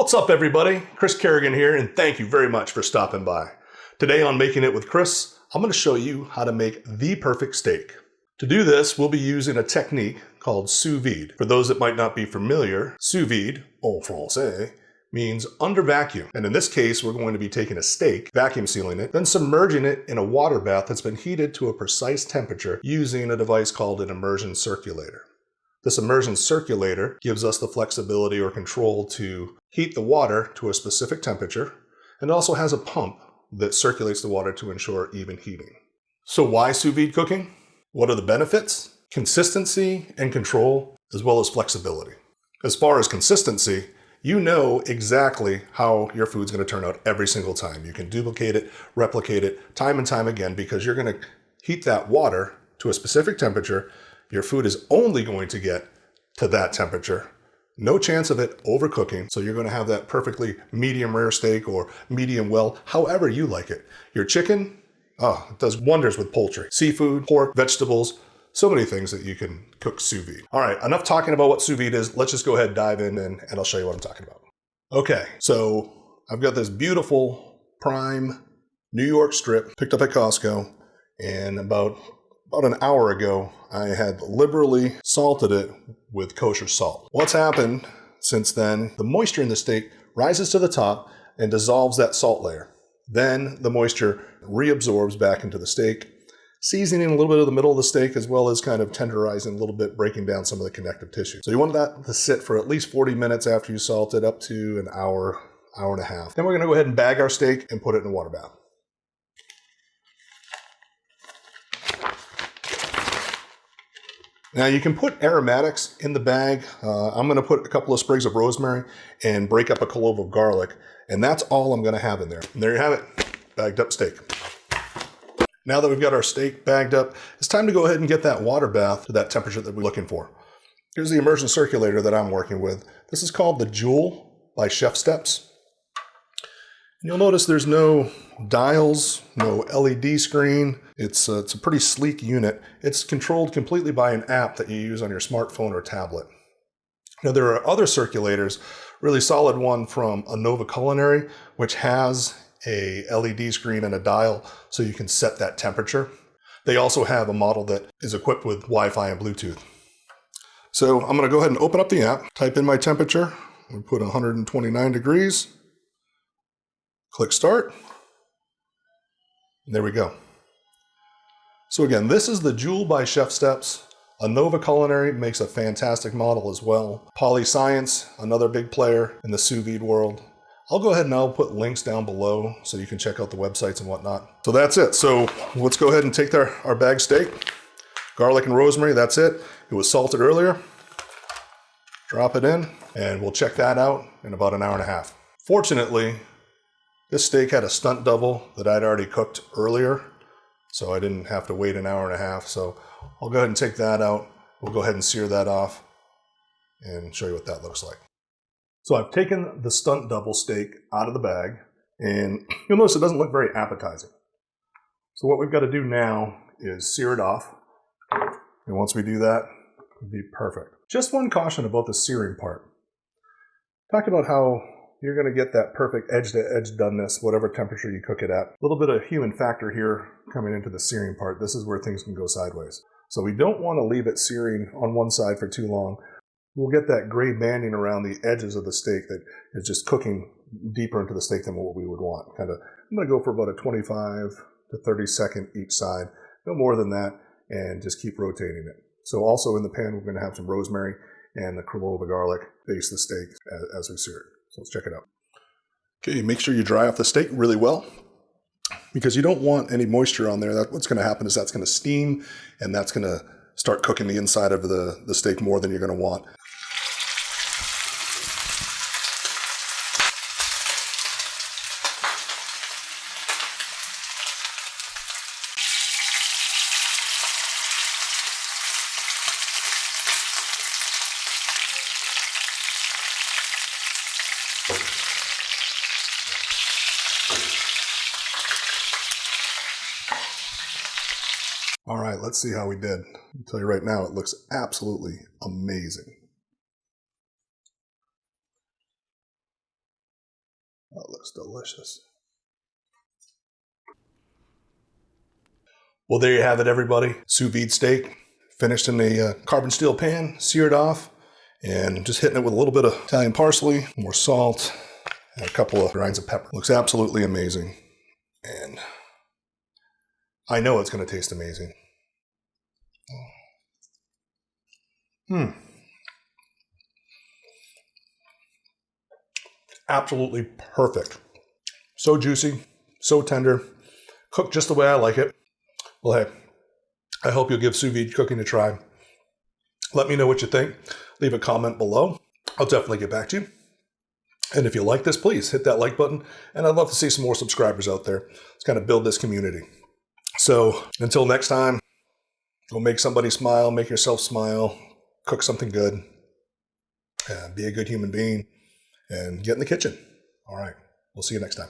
What's up everybody? Chris Kerrigan here, and thank you very much for stopping by. Today on Making It with Chris, I'm going to show you how to make the perfect steak. To do this, we'll be using a technique called Sous Vide. For those that might not be familiar, Sous Vide, en français, means under vacuum. And in this case, we're going to be taking a steak, vacuum sealing it, then submerging it in a water bath that's been heated to a precise temperature using a device called an immersion circulator. This immersion circulator gives us the flexibility or control to heat the water to a specific temperature, and also has a pump that circulates the water to ensure even heating. So why sous vide cooking? What are the benefits? Consistency and control, as well as flexibility. As far as consistency, you know exactly how your food's going to turn out every single time. You can duplicate it, replicate it time and time again because you're going to heat that water to a specific temperature. Your food is only going to get to that temperature. No chance of it overcooking, so you're going to have that perfectly medium rare steak or medium well, however you like it. Your chicken, it does wonders with poultry. Seafood, pork, vegetables, so many things that you can cook sous vide. All right, enough talking about what sous vide is. Let's just go ahead and dive in and I'll show you what I'm talking about. Okay, so I've got this beautiful prime New York strip picked up at Costco, and about an hour ago, I had liberally salted it with kosher salt. What's happened since then, the moisture in the steak rises to the top and dissolves that salt layer. Then the moisture reabsorbs back into the steak, seasoning a little bit of the middle of the steak, as well as kind of tenderizing a little bit, breaking down some of the connective tissue. So you want that to sit for at least 40 minutes after you salt it, up to an hour, hour and a half. Then we're gonna go ahead and bag our steak and put it in a water bath. Now you can put aromatics in the bag. I'm going to put a couple of sprigs of rosemary and break up a clove of garlic, and that's all I'm going to have in there. And there you have it, bagged up steak. Now that we've got our steak bagged up, it's time to go ahead and get that water bath to that temperature that we're looking for. Here's the immersion circulator that I'm working with. This is called the Joule by ChefSteps. And you'll notice there's no dials, no LED screen. It's a pretty sleek unit. It's controlled completely by an app that you use on your smartphone or tablet. Now there are other circulators, really solid one from Anova Culinary, which has a LED screen and a dial so you can set that temperature. They also have a model that is equipped with Wi-Fi and Bluetooth. So I'm gonna go ahead and open up the app, type in my temperature, and put 129 degrees. Click start, and there we go. So again, this is the Joule by ChefSteps. Anova Culinary makes a fantastic model as well. PolyScience, another big player in the sous vide world. I'll go ahead and I'll put links down below so you can check out the websites and whatnot. So that's it. So let's go ahead and take our bagged steak, garlic and rosemary, that's it. It was salted earlier. Drop it in, and we'll check that out in about an hour and a half. Fortunately, this steak had a stunt double that I'd already cooked earlier, so I didn't have to wait an hour and a half. So I'll go ahead and take that out. We'll go ahead and sear that off and show you what that looks like. So I've taken the stunt double steak out of the bag, and you'll notice it doesn't look very appetizing. So what we've got to do now is sear it off. And once we do that, it'll be perfect. Just one caution about the searing part. Talk about how you're going to get that perfect edge-to-edge doneness, whatever temperature you cook it at. A little bit of human factor here coming into the searing part. This is where things can go sideways. So we don't want to leave it searing on one side for too long. We'll get that gray banding around the edges of the steak that is just cooking deeper into the steak than what we would want. I'm going to go for about a 25 to 30 second each side, no more than that, and just keep rotating it. So also in the pan, we're going to have some rosemary and a clove of garlic baste the steak as we sear it. So let's check it out. Okay, make sure you dry off the steak really well because you don't want any moisture on there. What's going to happen is that's going to steam, and that's going to start cooking the inside of the steak more than you're going to want. All right, let's see how we did. I'll tell you right now, it looks absolutely amazing. Oh, it looks delicious. Well, there you have it, everybody. Sous vide steak, finished in a carbon steel pan, seared off, and just hitting it with a little bit of Italian parsley, more salt, and a couple of grinds of pepper. Looks absolutely amazing. And I know it's going to taste amazing. Absolutely perfect. So juicy, so tender, cooked just the way I like it. Well, hey, I hope you'll give sous vide cooking a try. Let me know what you think. Leave a comment below. I'll definitely get back to you. And if you like this, please hit that like button. And I'd love to see some more subscribers out there. Let's kind of build this community. So until next time, go make somebody smile, make yourself smile, cook something good, be a good human being, and get in the kitchen. All right. We'll see you next time.